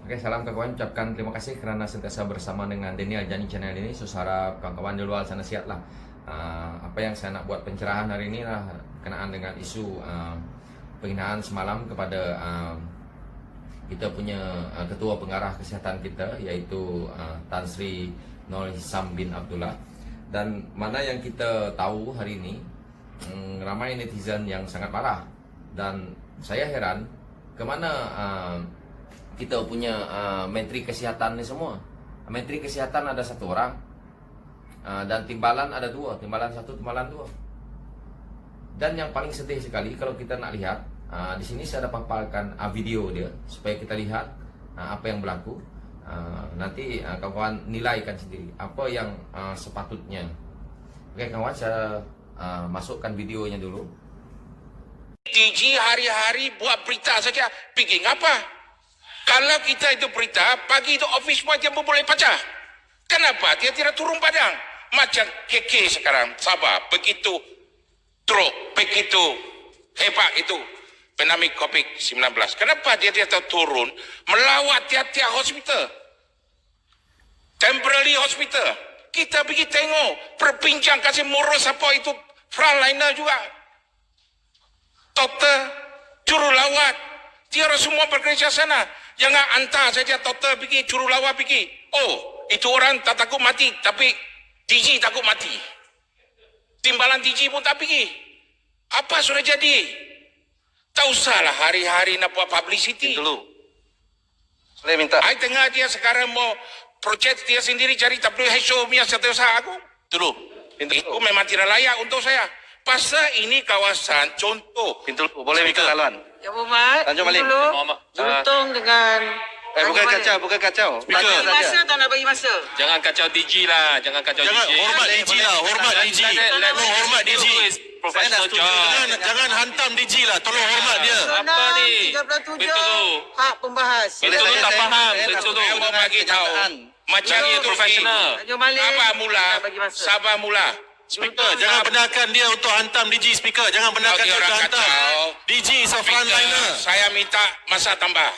Oke, salam kawan-kawan. Ucapkan terima kasih kerana sentiasa bersama dengan Daniel Jani channel ini. So, harap kawan-kawan di luar sana sihat lah. Apa yang saya nak buat pencerahan hari ini lah berkenaan dengan isu penghinaan semalam kepada kita punya ketua pengarah kesihatan kita, iaitu Tan Sri Noor Hisham bin Abdullah. Dan mana yang kita tahu hari ini, ramai netizen yang sangat marah. Dan saya heran ke mana kita punya menteri kesihatan ni semua. Menteri kesihatan ada satu orang, dan timbalan ada dua, timbalan satu, timbalan dua. Dan yang paling sedih sekali kalau kita nak lihat, di sini saya ada paparkan video dia supaya kita lihat apa yang berlaku. Nanti kawan-kawan nilaikan sendiri apa yang sepatutnya. Oke kawan, saya masukkan videonya dulu. DG hari-hari buat berita saja, fikir apa? Kalau kita itu berita, pagi itu office boy dia pun boleh baca. Kenapa dia tidak turun padang? Macam KK sekarang, Sabah, begitu teruk, begitu hebat itu pandemik COVID-19. Kenapa dia tidak turun melawat tiap-tiap hospital? Temporary hospital. Kita pergi tengok, perbincang kasih murus apa itu frontliner juga. Doktor, jururawat, dia semua bekerja sana. Jangan hantar saja doktor pergi, jururawat pergi. Oh, itu orang tak takut mati, tapi DG takut mati. Timbalan DG pun tak pergi. Apa sudah jadi? Tak usahlah hari-hari nak buat publicity. Dulu. Saya minta. I tengah dia sekarang mau projek dia sendiri cari WHO punya setiausaha aku. Dulu. Itu memang tidak layak untuk saya. Pasal ini kawasan contoh. Pintu boleh minta laluan. Ya Muhammad, Tanjung Malim. dulu Muhammad. Juntung dengan Bukan kacau, bukan kacau. Nak bagi Tanya masa saja. atau nak bagi masa? Jangan kacau DG lah, jangan kacau Jangan DG. hormat DG lah, hormat DG. Tolong hormat DG. Professional job. Jangan hantam DG lah, tolong hormat dia. Apa ni? 37 Betul. hak pembahas. Betul tu tak faham, betul tu. Saya mau bagi tahu. Macam Betul, itu profesional. Tanjung Malim. Sabah mula, nak bagi masa. Sabah mula. Speaker, jangan benarkan dia untuk hantam DG. Speaker, jangan benarkan Bagi dia untuk orang hantam. kacau. DG is a frontliner. Saya minta masa tambah.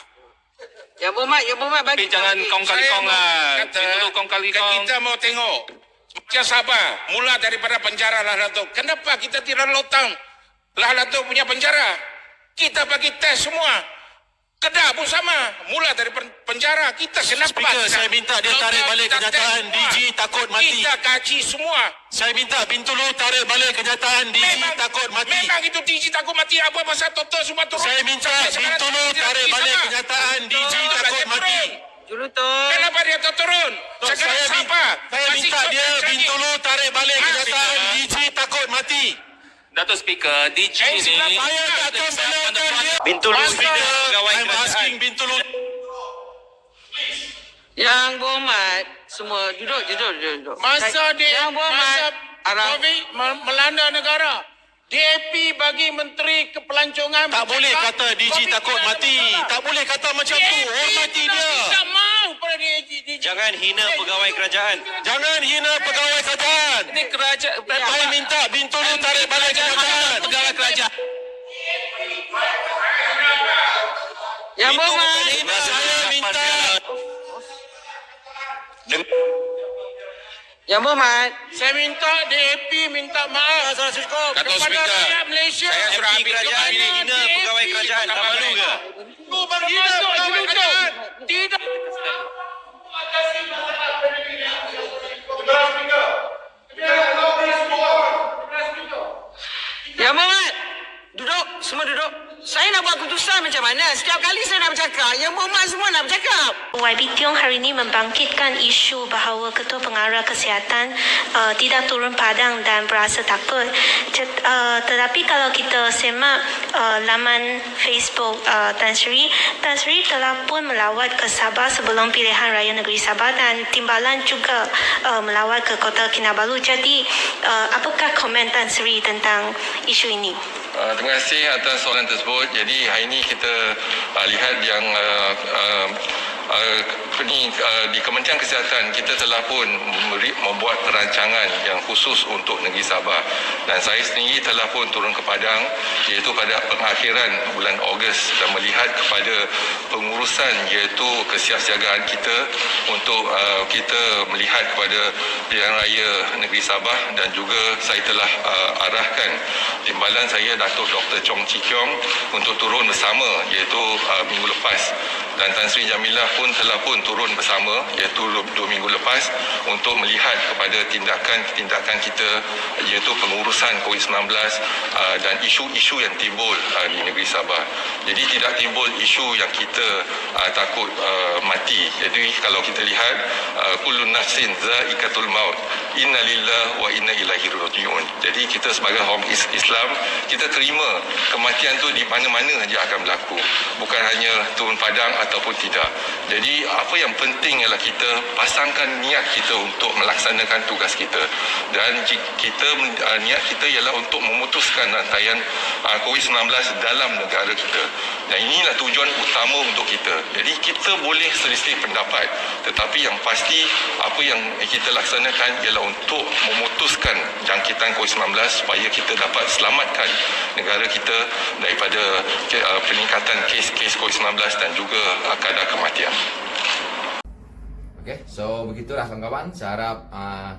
Ya Muhammad Tapi bagi. jangan kong kali Saya kong mau lah. kata, Itu tu kong kali kong. kita mau tengok. Macam Sabah, mula daripada penjara Lahlato. Kenapa kita tidak lotang Lahlato punya penjara? Kita bagi tes semua. Kedah pun sama. Mula dari penjara. Kita kenapa? Speaker, tidak saya minta dia tarik lotang, balik kita tes kenyataan semua? DG takut mati. Kita kaji semua. Saya minta Bintulu tarik balik kenyataan DG takut mati. Memang itu DG takut mati. Apa pasal total semua turun? Saya minta Sampai sekarang Bintulu tidak tarik pergi balik sama. kenyataan DG takut mati. Juntung. Kenapa dia tak turun? Sekarang siapa? Saya minta dia Bintulu tarik balik kenyataan DG takut mati. Datuk Speaker, DG ni Saya tak akan benarkan dia. Bintulu. pegawai I'm kerajaan. asking Bintulu. Yang Muhammad semua duduk. Masa dia Yang Muhammad arah COVID melanda negara. DAP bagi Menteri Kepelancongan. Tak boleh kata DG takut mati. Tak boleh kata macam tu. Hormati dia. Tak mau pada DG. Jangan hina pegawai kerajaan. Jangan hina pegawai kerajaan. Ini kerajaan. Saya minta Bintulu tarik balik kenyataan. Pegawai kerajaan. Ya Muhammad. Saya minta. Ya Muhammad. Saya minta DAP minta maaf Kata kepada Speaker, rakyat Malaysia. saya sudah MP ambil kerajaan ini hina pegawai kerajaan. Tak malu ke? Itu bermasuk pegawai kerajaan. Tidak. Ya Muhammad. Duduk, semua duduk. Saya nak buat keputusan macam mana? Setiap kali saya nak bercakap, Yang Muhammad semua nak bercakap. YB Tiong hari ini membangkitkan isu bahawa Ketua Pengarah Kesihatan tidak turun padang dan berasa takut. Tetapi kalau kita semak laman Facebook Tan Sri telah pun melawat ke Sabah sebelum pilihan raya negeri Sabah dan Timbalan juga melawat ke Kota Kinabalu. Jadi apakah komen Tan Sri tentang isu ini? Terima kasih atas soalan tersebut. Jadi hari ini kita lihat yang di Kementerian Kesihatan kita telah pun membuat perancangan yang khusus untuk negeri Sabah, dan saya sendiri telah pun turun ke Padang iaitu pada pengakhiran bulan Ogos dan melihat kepada pengurusan iaitu kesiapsiagaan kita untuk kita melihat kepada pilihan raya negeri Sabah, dan juga saya telah arahkan timbalan saya Datuk Dr. Chong Chi Kiong untuk turun bersama iaitu minggu lepas, dan Tan Sri Jamilah pun telah pun turun bersama iaitu 2 minggu lepas untuk melihat kepada tindakan kita iaitu pengurusan COVID-19 dan isu-isu yang timbul di negeri Sabah. Jadi tidak timbul isu yang kita takut mati. Jadi kalau kita lihat kullu nafsin za'iqatul maut, inna lillahi wa inna ilaihi raji'un. Jadi kita sebagai orang Islam, kita terima kematian tu di mana-mana saja akan berlaku, bukan hanya turun padang ataupun tidak. Jadi apa yang penting ialah kita pasangkan niat kita untuk melaksanakan tugas kita, dan kita niat kita ialah untuk memutuskan rantaian COVID-19 dalam negara kita, dan inilah tujuan utama untuk kita. Jadi kita boleh selisih pendapat, tetapi yang pasti apa yang kita laksanakan ialah untuk memutuskan jangkitan COVID-19 supaya kita dapat selamatkan negara kita daripada peningkatan kes-kes COVID-19 dan juga kadar kematian. Okey, so begitulah kawan-kawan. Saya harap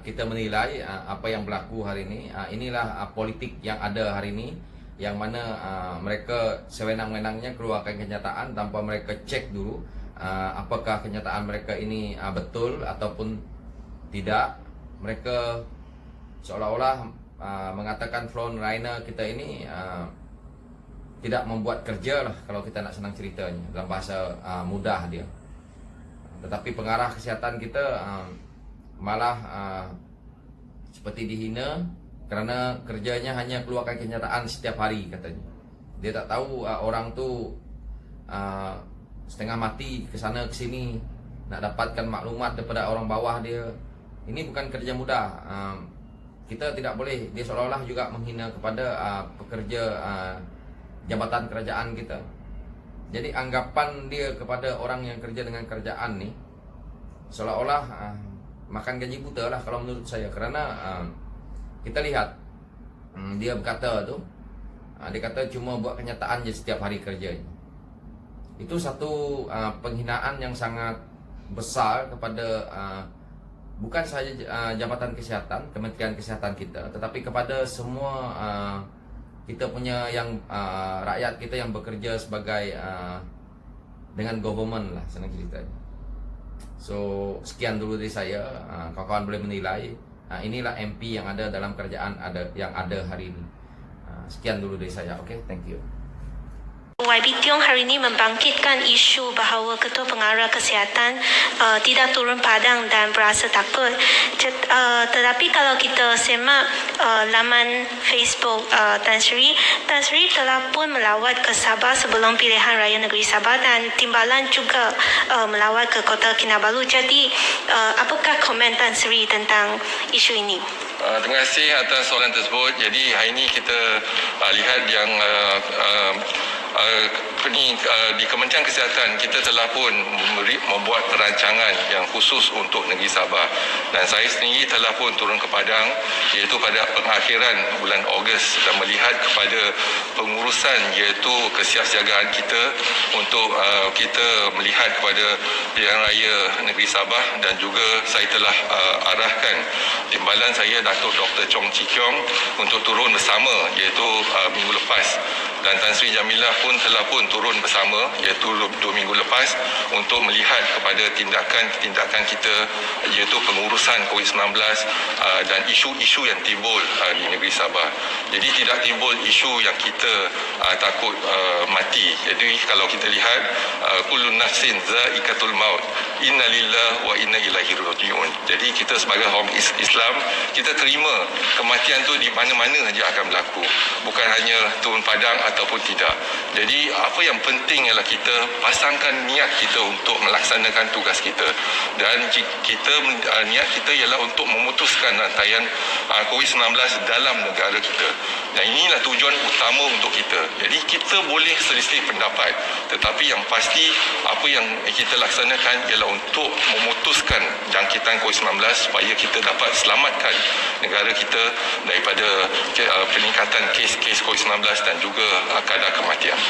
kita menilai apa yang berlaku hari ini. Inilah politik yang ada hari ini, yang mana mereka sewenang-wenangnya keluarkan kenyataan tanpa mereka cek dulu apakah kenyataan mereka ini betul ataupun tidak. Mereka seolah-olah mengatakan frontliner kita ini tidak membuat kerja lah, kalau kita nak senang ceritanya dalam bahasa mudah dia. Tetapi pengarah kesihatan kita malah seperti dihina kerana kerjanya hanya keluarkan kenyataan setiap hari katanya. Dia tak tahu orang tu setengah mati ke sana ke sini nak dapatkan maklumat daripada orang bawah dia. Ini bukan kerja mudah. Kita tidak boleh, dia seolah-olah juga menghina kepada pekerja jabatan kerajaan kita. Jadi anggapan dia kepada orang yang kerja dengan kerajaan ni seolah-olah makan gaji buta lah kalau menurut saya. Kerana kita lihat dia berkata tu, dia kata cuma buat kenyataan je setiap hari kerjanya. Itu satu penghinaan yang sangat besar kepada bukan sahaja Jabatan Kesihatan, Kementerian Kesihatan kita, tetapi kepada semua kita punya yang rakyat kita yang bekerja sebagai dengan government lah, senang ceritanya. So sekian dulu dari saya, kawan-kawan boleh menilai. Inilah MP yang ada dalam kerajaan yang ada hari ini. Sekian dulu dari saya. Okay, thank you. YB Tiong hari ini membangkitkan isu bahawa Ketua Pengarah Kesihatan tidak turun padang dan berasa takut. Tetapi kalau kita semak laman Facebook Tan Sri telah pun melawat ke Sabah sebelum pilihan raya negeri Sabah, dan timbalan juga melawat ke Kota Kinabalu. Jadi apakah komen Tan Sri tentang isu ini? Terima kasih atas soalan tersebut. Jadi hari ini kita lihat yang di Kementerian Kesihatan kita telah pun membuat perancangan yang khusus untuk negeri Sabah, dan saya sendiri telah pun turun ke Padang iaitu pada pengakhiran bulan Ogos dan melihat kepada pengurusan iaitu kesiapsiagaan kita untuk kita melihat kepada pilihan raya negeri Sabah, dan juga saya telah arahkan timbalan saya Datuk Dr. Chong Chi Kiong untuk turun bersama iaitu minggu lepas, dan Tan Sri Jamilah pun telah pun turun bersama iaitu 2 minggu lepas untuk melihat kepada tindakan kita iaitu pengurusan COVID-19 dan isu-isu yang timbul di negeri Sabah. Jadi tidak timbul isu yang kita takut mati. Jadi kalau kita lihat kullu nafsin za'iqatul maut, inna lillahi wa inna ilaihi raji'un. Jadi kita sebagai orang Islam, kita terima kematian tu di mana-mana saja akan berlaku, bukan hanya turun padang ataupun tidak. Jadi apa yang penting ialah kita pasangkan niat kita untuk melaksanakan tugas kita, dan kita niat kita ialah untuk memutuskan rantaian COVID-19 dalam negara kita. Dan inilah tujuan utama untuk kita. Jadi kita boleh selisih pendapat, tetapi yang pasti apa yang kita laksanakan ialah untuk memutuskan jangkitan COVID-19 supaya kita dapat selamatkan negara kita daripada peningkatan kes-kes COVID-19 dan juga kadar kematian.